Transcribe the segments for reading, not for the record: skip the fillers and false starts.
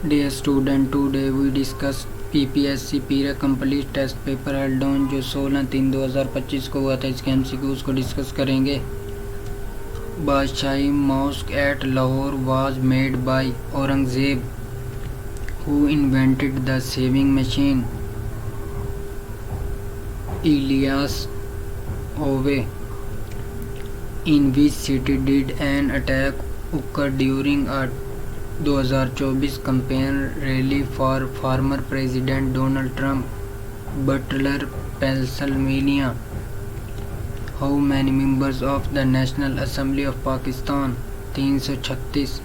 Dear student, today we discuss PPSC पीरा complete test paper held on जो 16/3/2025 को हुआ था। इसके MCQs को डिस्कस करेंगे। Badshahi mosque at Lahore was made by Aurangzeb who invented the sewing machine. Elias Howe in which city did an attack occur during a 2024 campaign rally for former President Donald Trump, Butler, Pennsylvania? How many members of the National Assembly of Pakistan? 336.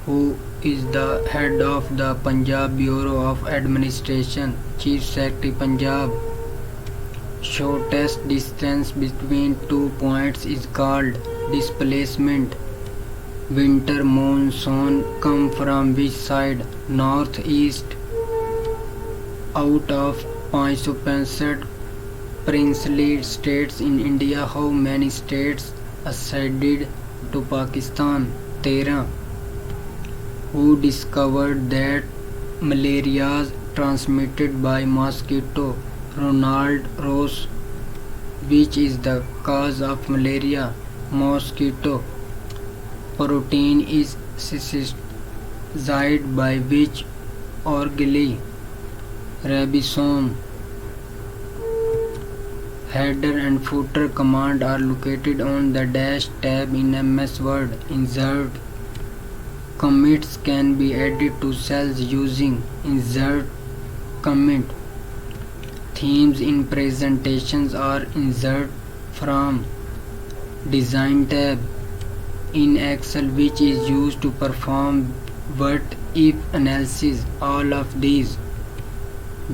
Who is the head of the Punjab Bureau of Administration? Chief Secretary Punjab. Shortest distance between 2 points is called displacement. Winter monsoon come from which side? Northeast. Out of 565 princely states in India, how many states acceded to Pakistan? 13. Who discovered that malaria is transmitted by mosquito? Ronald Ross. Which is the cause of malaria? Mosquito. Protein is synthesized by which organelle? Ribosome. Header and footer command are located on the dash tab in MS Word. Insert. Commits can be added to cells using insert comment. Themes in presentations are insert from design tab. In Excel, which is used to perform what if analysis? All of these.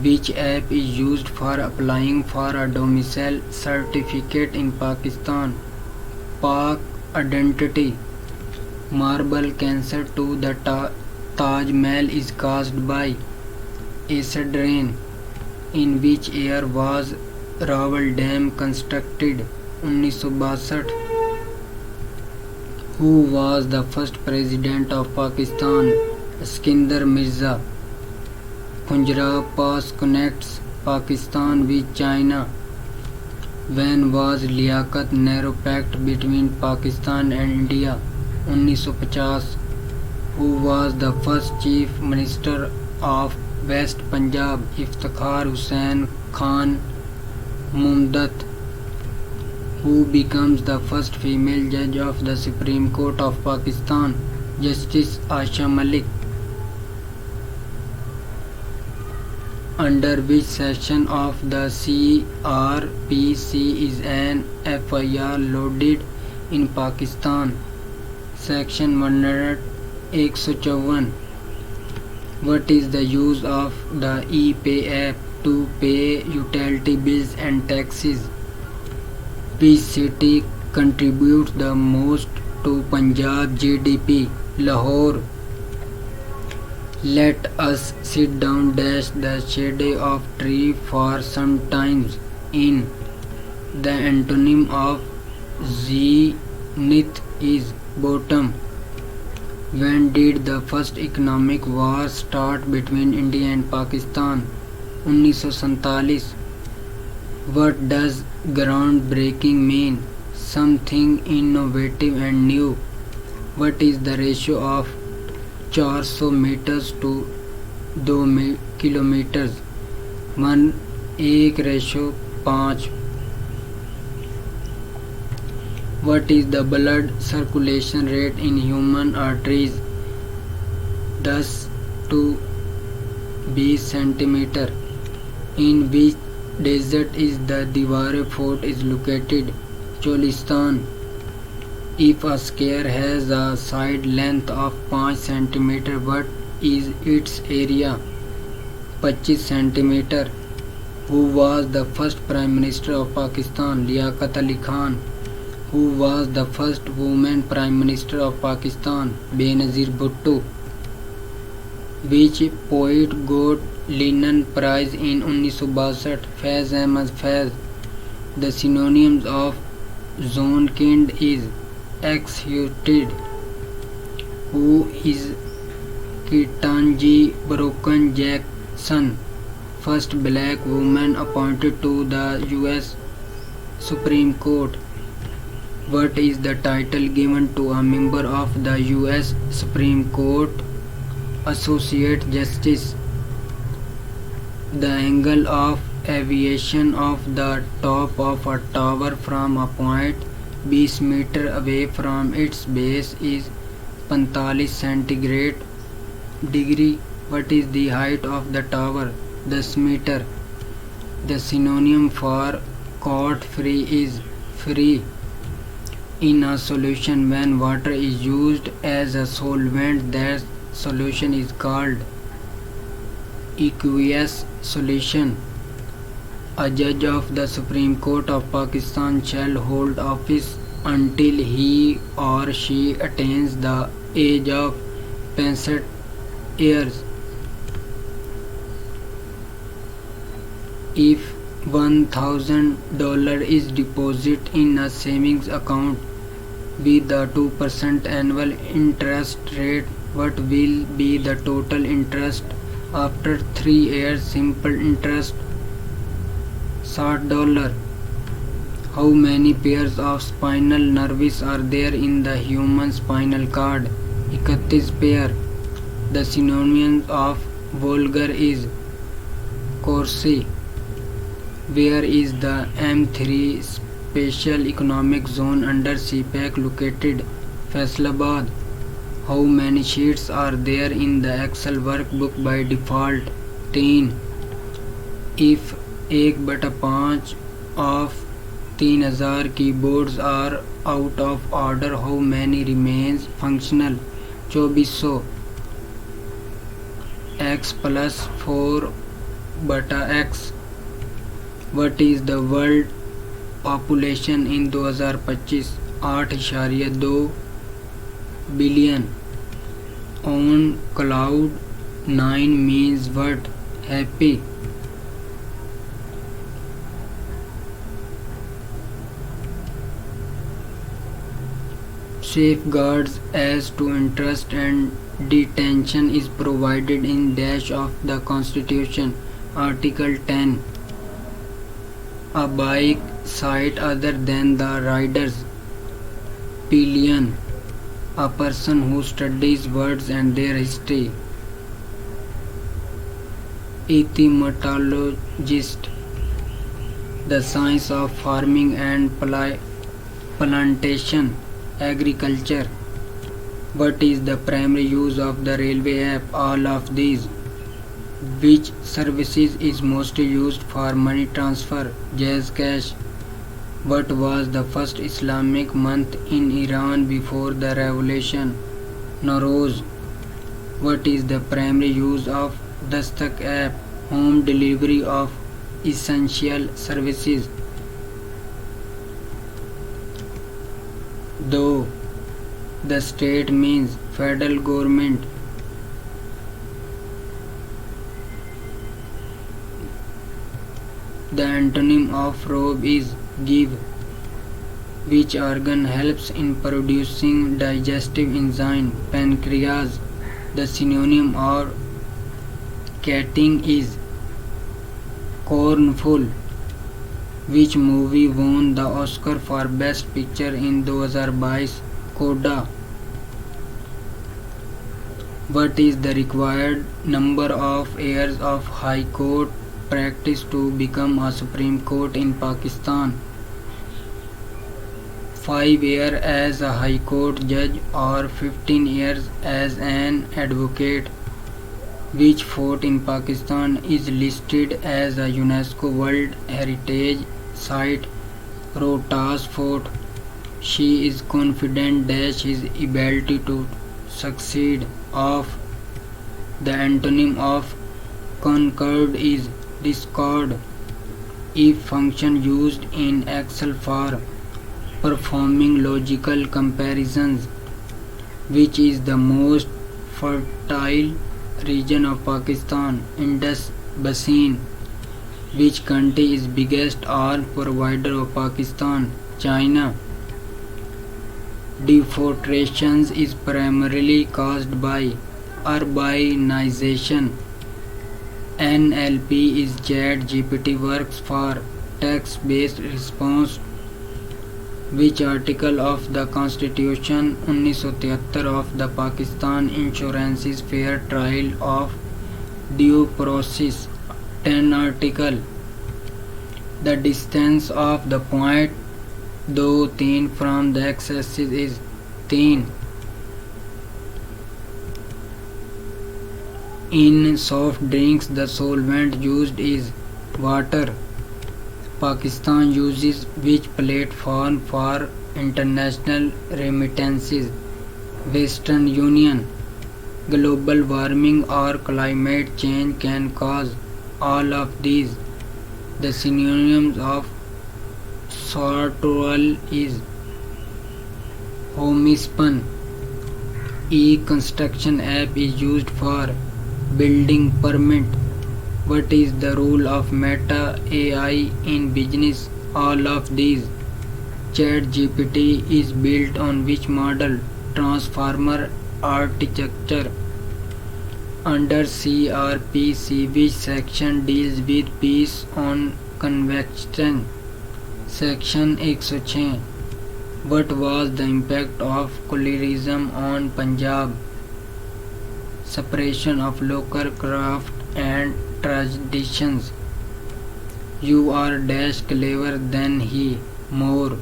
Which app is used for applying for a domicile certificate in Pakistan? Pak Identity. Marble cancer to the Taj Mahal is caused by acid rain. In which year was Rawal Dam constructed? 1962. Who was the first president of Pakistan? Iskandar Mirza. Punjab Pass connects Pakistan with China. When was Liaquat Nehru Pact between Pakistan and India? 1950. Who was the first chief minister of West Punjab? Iftikhar Hussain Khan Mumdat. Who becomes the first female judge of the Supreme Court of Pakistan? Justice Asha Malik. Under which section of the CRPC is an FIR loaded in Pakistan? Section 154. What is the use of the ePay app to pay utility bills and taxes? Which city contributes the most to Punjab GDP? Lahore. Let us sit down dash the shade of tree for some times. In. The antonym of zenith is bottom. When did the first economic war start between India and Pakistan? 1947. What does groundbreaking mean? Something innovative and new. What is the ratio of 400 meters to 2 kilometers? 1:5. What is the blood circulation rate in human arteries? 10 to 20 centimeter. In which desert is the Diware Fort is located? Cholistan. If a square has a side length of 5 cm, what is its area? 25 cm. Who was the first Prime Minister of Pakistan? Liaquat Ali Khan. Who was the first woman Prime Minister of Pakistan? Benazir Bhutto. Which poet got Lenin Prize in 1962? Faiz Ahmad Faiz. The synonyms of Zonkind is executed. Who is Ketanji Brown Jackson, first black woman appointed to the U.S. Supreme Court. What is the title given to a member of the U.S. Supreme Court? Associate Justice. The angle of aviation of the top of a tower from a point 20 meters away from its base is 45 centigrade degree. What is the height of the tower? 10 meter. The synonym for caught free is free. In a solution, when water is used as a solvent, that solution is called aqueous solution. A judge of the Supreme Court of Pakistan shall hold office until he or she attains the age of 65 years. If $1,000 is deposited in a savings account with a 2% annual interest rate, what will be the total interest after 3 years? Simple interest $60. How many pairs of spinal nerves are there in the human spinal cord? 31 pair. The synonym of vulgar is coarse. Where is the M3 Special Economic Zone under CPEC located? Faisalabad. How many sheets are there in the Excel workbook by default? 10. If 1/5 of 3000 keyboards are out of order, how many remains functional? 2400. X plus 4/x. What is the world population in 2025? 8.2 billion. On cloud 9 means what? Happy. Safeguards as to interest and detention is provided in dash of the Constitution. Article 10. A bike sight other than the rider's pillion. A person who studies words and their history. Etymologist. The science of farming and plantation. Agriculture. What is the primary use of the railway app? All of these. Which services is mostly used for money transfer? Jazz Cash. What was the first Islamic month in Iran before the revolution? Nowruz. What is the primary use of Dastak app? Home delivery of essential services. Though the state means federal government. The antonym of robe is give. Which organ helps in producing digestive enzyme? Pancreas. The synonym of catting is cornful. Which movie won the Oscar for Best Picture in 2022? Coda. What is the required number of years of High Court practice to become a Supreme Court in Pakistan? 5 years as a High Court judge or 15 years as an advocate. Which fort in Pakistan is listed as a UNESCO World Heritage Site? Rohtas Fort. She is confident that his ability to succeed. Of. The antonym of concord is discord. If function used in Excel for performing logical comparisons. Which is the most fertile region of Pakistan? Indus Basin. Which country is biggest oil provider of Pakistan? China. Deforestation is primarily caused by Urbanization. NLP is ChatGPT works for text-based response. Which article of the Constitution 1973 of the Pakistan ensures fair trial of due process? 10 article. The distance of the point 2 3 from the axis is 3. In soft drinks, the solvent used is water. Pakistan uses which platform for international remittances? Western Union. Global warming or climate change can cause all of these. The synonyms of sortual is homespun. E-construction app is used for building permit. What is the role of Meta AI in business? All of these. ChatGPT is built on which model? Transformer architecture. Under CRPC, which section deals with peace on convection? Section 106. What was the impact of colorism on Punjab? Suppression of local craft and traditions. You are dash clever than he. More.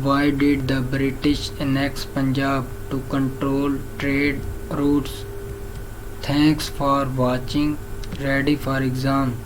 Why did the British annex Punjab? To control trade routes. Thanks for watching. Ready for exam.